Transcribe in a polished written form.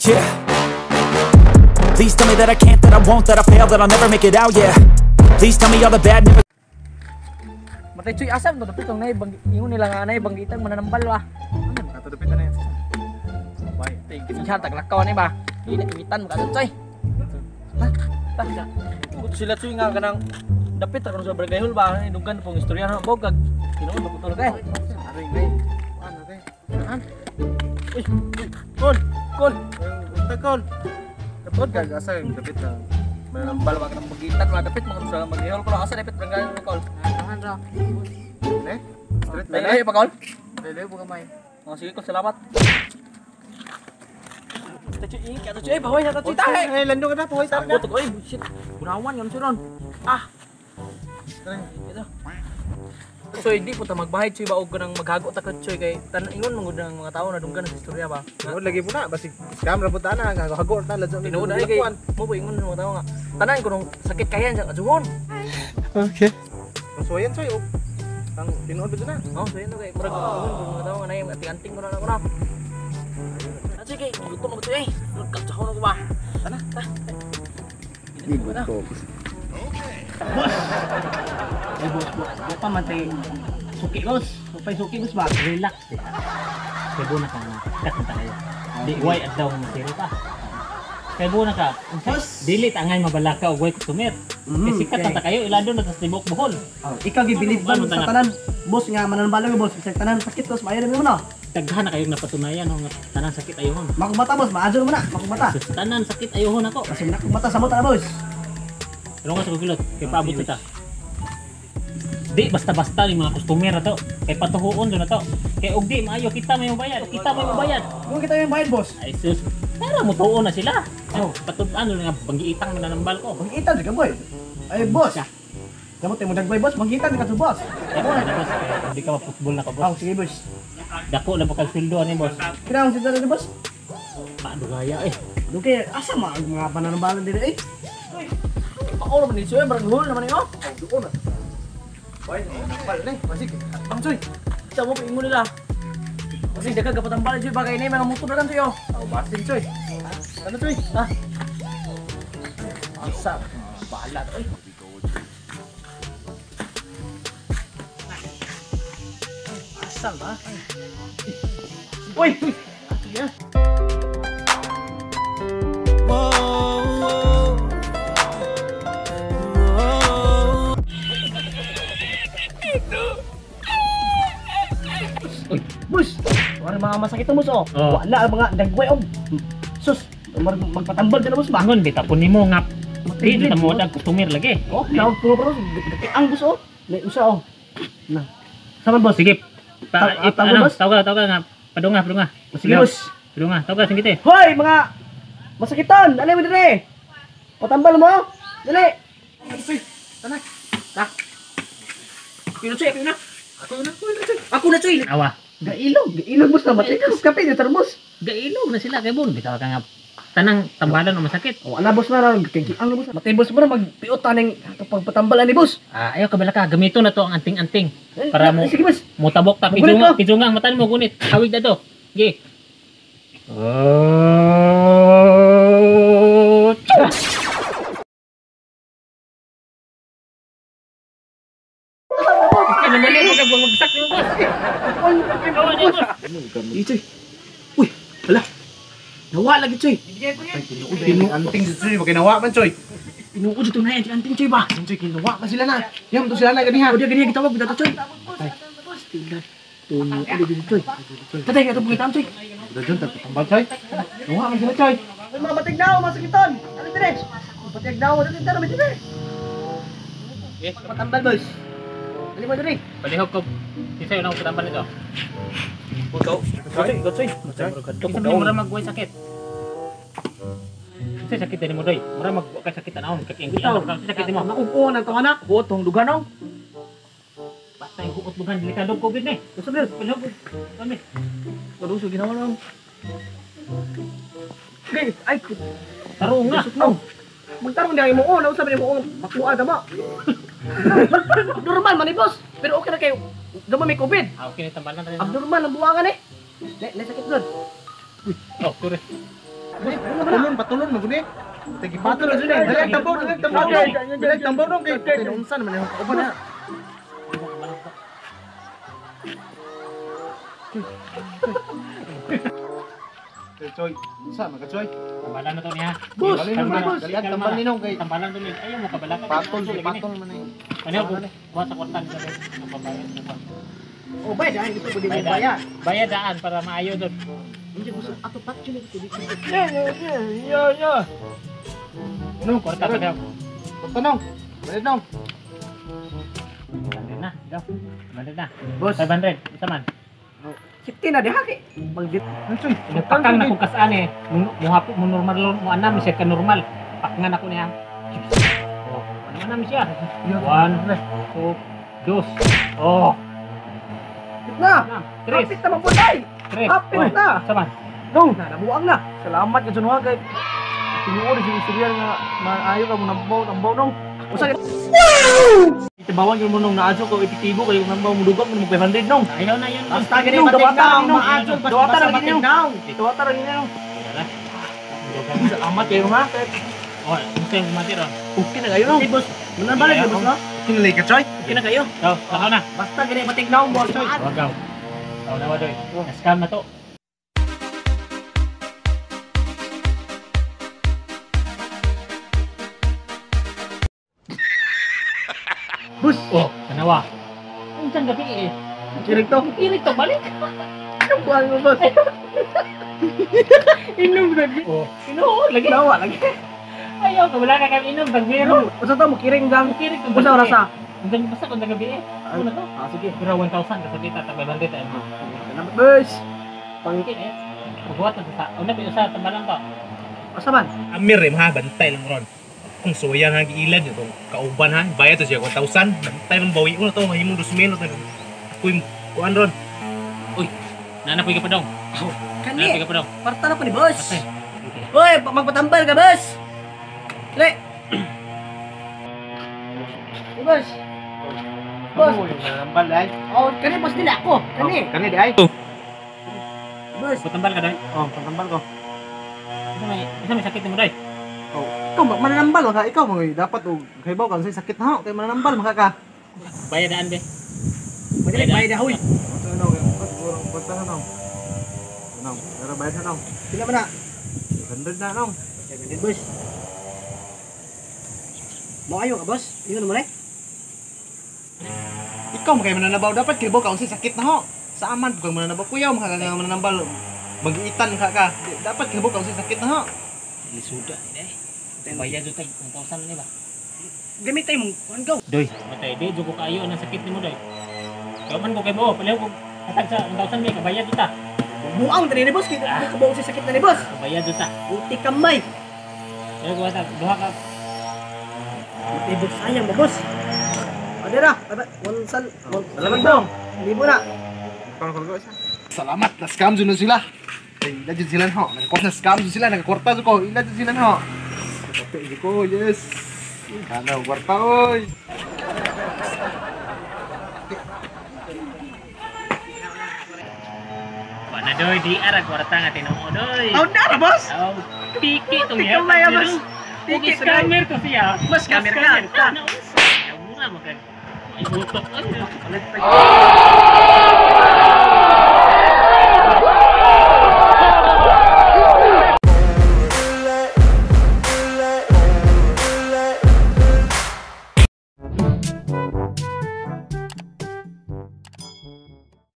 Yeah. Please tell me that I can't, that I won't, that I fail, that I'll never make it out, yeah. Please tell me all the bad never. Matay Choy, asam to dapit tong nay ingon nila nga nay banggitan mananambal ba. Ato dapit na yan. Bye. Tingin taglakaw ni ba. Initan mo kadto Choy. Ta. Kung sila Choy nga kanang dapit ra kuno sa barangay hall ba dugan pong istorya na bog kag tinuod ba kutul kay. Aring bay. Ano kay? Saan? Uy. Kol. Takol. Kapod kag asa yung dapit na Mananambal ba kanang banggitan mga dapit mga sa barangay hall kuno asa dapit barangay hall kol. Tahan ra. Eh? Street ba? Dai pa kol. Dili po gamay. Oh, sige kol, salamat. Choy, kato Choy, bahoy na Choy tahe. Ay, lando ka na po. Ako to koy, shit. Bunawan yon si Ron. Ah. Ito. Choy, di po ta magbahay Choy ba og kanang maghago ta ka Choy kay ingon mong ng mga tao na dunggan sa istorya ba. Tinuod lagi po na basig scam ra po ta na hago na ladso ni. Tinuod ay kay mo po ingon ng mga tao nga. Tanan ko nung sakit kayan sa ajuhon. Okay. Masuwayan Choy. Ang tinuod ba na? Oh, so yun to kay murag ingon mga tao nga nay anting-anting mo na ako na. Sige, gutom ako Choy. Nagkatsaw na ko ba. Tana, ta. Gutom. Ay boss, di pa matay suki boss. Supay suki boss ba? Relax. Kaya na ka nga. Kat na tayo. Di way at daw ng siri pa. Kaya na ka. Dili tangay mabalaka og way customer. Kasi sikat na kayo ilado na sa Tibok Bohol. Ikaw gibilib Ano mo tanga? sa tanan, boss nga mananambala mo boss, sa tanan sakit boss, maayo mo na. Daghan na kayong napatunayan nga tanan sakit ayohon. Makubata boss, maadyo mo na, makubata. Sus, tanan sakit ayohon ako. Kasi nakubata sa mata na boss. Pero nga sa kukilot, kay paabot kita. Di basta-basta ni mga customer na to. Kay patuhuon do na to. Kay og di maayo kita may mabayad. Kita may mabayad. Kung kita yung bayad boss, Ay sus, pero mutuon na sila. Patud-ano nga banggiitang mananambal ko. magkita di ka boy. Ay boss. Kamot mo dagbay boss, magkita di ka sa boss. Ako na boss, hindi ka ma-football na ka boss. Sige boss. Dako lang pagkal sweldo ani boss. Kailangan si tanan boss. Paano gaya eh. Duke asa mga pananambalan din eh. Ako naman ni Choy, barang hall naman niyo. Doon na. Bye. Nambal ni. Basig. Ang Choy. Kita mo ingon nila. Kasi daga kapatambal Choy bagay na mga motor na Choy. Oh, basin Choy. Ano Choy? Ha? Asa. Balat oy. Asal ba? Uy! Ya. Bus, wala mga masakit mo so. Oh. Wala mga dagway og. Sus, magpatambal ka na boss ba? Bangon bita po nimo nga. Di kita mo dag customer lagi. Oh, nawag ko bro. Ang boss oh. May usa oh. Na. Sama boss. Sige. Tawag, boss? Tawag nga. Padunga. Sige boss. Padunga. Tawag sing kite. Hoy mga masakitan, dali mo dire. Patambal mo. Dali. Choy, tanak. Tak. Pino Choy, ako na. Ako na Choy. Awa. Gailog boss na matay ka kape ni termos. Gailog na sila kay bon. Bitaw ka nga tanang tambalan o masakit. Wala boss na ang boss. Matay boss mo na magpiot taning kapag patambalan ni boss. Ayaw ka bala ka gamito na to ang anting-anting para mo Sige boss. mo tabok ta Magulit ka. pidunga ang mata mo gunit. Hawig na to. Gi. Kaya naman mo kag magsak yung boss. Awa niya boss. Choy. Uy, hala. Nawa lagi Choy. Anting si Choy, maginawa man Choy. Pinuod dito na yan, anting Choy ba? Choy, kinuwa pa sila na. Yam to sila na ganiha. O dia gani kita wag dito Choy. Ay. Tilan. Tunyo ulo dito Choy. Patay ka to bugitam Choy. Doon tambal Choy. Nuha man sila Choy. Ay mga matignaw, masakitan. Ano dire? Patignaw, dito na medyo dire. Eh, Patambal boys. Dali mo dire. palihog ko. Kinsa yung tambal nito? Go Choy. Kung mo ra magway sakit. Sa sakit din mo doy. Mura magwa sakit na kakingki. Sa sakit mo. Nakupo na to anak. Buot tong dugan oh. Basta yung kukot bukan delikado COVID ni. Gusto dir. Palihog. Kami. Kaduso ginawa lang. Hey, ay. Tarong nga. No. Magtarong di mo oh, nausap ni mo makuha ka ba? Abnormal man ni boss. Pero okay na kayo. Dama may COVID. Okay, tambalan na rin. Abnormal ang buwangan eh. Le sakit doon. Oh, sorry. Patulon mo guni. Tagi patol na sila. Dali tambaw dong kay tinunsan man yung kauban na. Choy, sa mga choy. Tambalan na to niya. Boss, Dali tambal ninong kay Tambalan to niya. Ayaw mo kabala ka. patol man eh. Ano ko? Kuha sa kwartan ka din. Ang pabayad mo. oh bay dahil ito pwede mo Bayad. bayad. Bayadaan para maayo doon. Hindi boss, ato pat yun ito dito. Ano? Kwarta ka daw. Tanong. Balik nong. Bandit na. Daw. Bandit na. Boss, 500. Isa man. 50 na di haki. Magdit. Nagpakang na kung kasaan eh. Muhapo mo normal mo anam siya ka normal. Pakngan ako niya. Oh, ano anam siya? 1 2 Oh, Na. Tres. Kapit na magpunay. Tres. Kapit na. Saman. Dong, na nabuang na. Salamat ka sunwa kay. Tinuod si Sirian nga maayo ka mo nambaw nong. Usa itibawan yung mo nung naadyo ko ipitibo kayo nambaw mo dugang mo 500 nong. Ayaw na yun. Basta gani dawata ang maadyo dawata ra gini daw. Dawata ra gini nong. Salamat kayo nga. Oh, gusto yung matiro. Okay na kayo nong. Boss, manabalik ka boss no? Kinalay ka choy. Okay na kayo. Daw, saka na. Basta gani matignaw mo choy. Wagaw. Daw na wadoy. Scam na to. Boss, Oh, kanawa. Ang isang gabi eh. kirig to. Irit to, balik. Ang buwan mo boss. Inom gabi. Oh, inom. Lagi. Nawa lagi. Ayaw ka, wala ka kami inom. Bagbiro. Usa to mo kiring gang. Kirik to. Usa oras sa. Ang dami basta kung gabi eh. Ano na to? Ah sige. Pero 1,000 kasi kita tagbay bandit eh. Salamat boss. Pangkin eh. Magbuhat na sa. Una pa sa tambalan to. Asa man? Amir rim ha, bantay lang ron. Kung suyan ha, giilan nyo itong kauban ha, bayad to siya 1,000. Bantay lang bawi ko na to, mahimong 2,000 na to. Ako yung kuhan ron. Uy, nanapoy ka pa daw. Nanapoy Kani. ka pa daw. Parta na pa ni boss. Patay. Hoy, magpatambal ka boss. Le. Hey, boss. Boss. Nambal ay. Oh, kani boss nila ako. Kani. Kani di ay. Boss. Patambal ka daw. Oh, pantambal ko. Isa may sakit mo daw. Ikaw, mananambal ka. Ikaw, dapat kaibaw ka sa sakit na ho. Kaya mananambal, makaka. Bayadaan be. Madali bayad na huy. Ano, basta na nang. Nang, pero bayad na nang. Pila man na? 100 na nang. Kani boss. Mo ayo ka boss. Ingon mo na. Ikaw, makaya mananabaw. Dapat kaibaw ka sa sakit na ho. Sa aman, kung mananabaw kuyaw, makaka mananambal. Mag-iitan ka. Dapat kaibaw ka sa sakit na ho. Lisuda eh. Bayad jud tag 1,000 ni ba? Gamit tayo mong kuan gaw. Doy, matay di jugo kayo ang sakit nimo doy. Kayo man ko kay mo, palayo ko hatag sa 1,000 may kabayad kita. Buang tani ni boss kita kabaw sa sakit na ni boss. Kabayad jud ta. Uti kamay. Kayo ko hatag duha ka. Uti boss sayang mo boss. Adira, sal. Salamat dong. Libo na. Salamat, na-scam dyan na sila. Ila dyan sila ho. Nakakuha na scam dyan sila. Nakakorta dyan ko. Ila dyan sila ho. Nakakuha ko, yes. Ano, kwarta oy. Wala doy di ara kwarta nga tinuod doy. Oh, dara boss. Oh, piki tong Piki mo ya, boss. Piki scammer to siya. Mas scammer ka. Ano? Mura mo kay. Ay butok.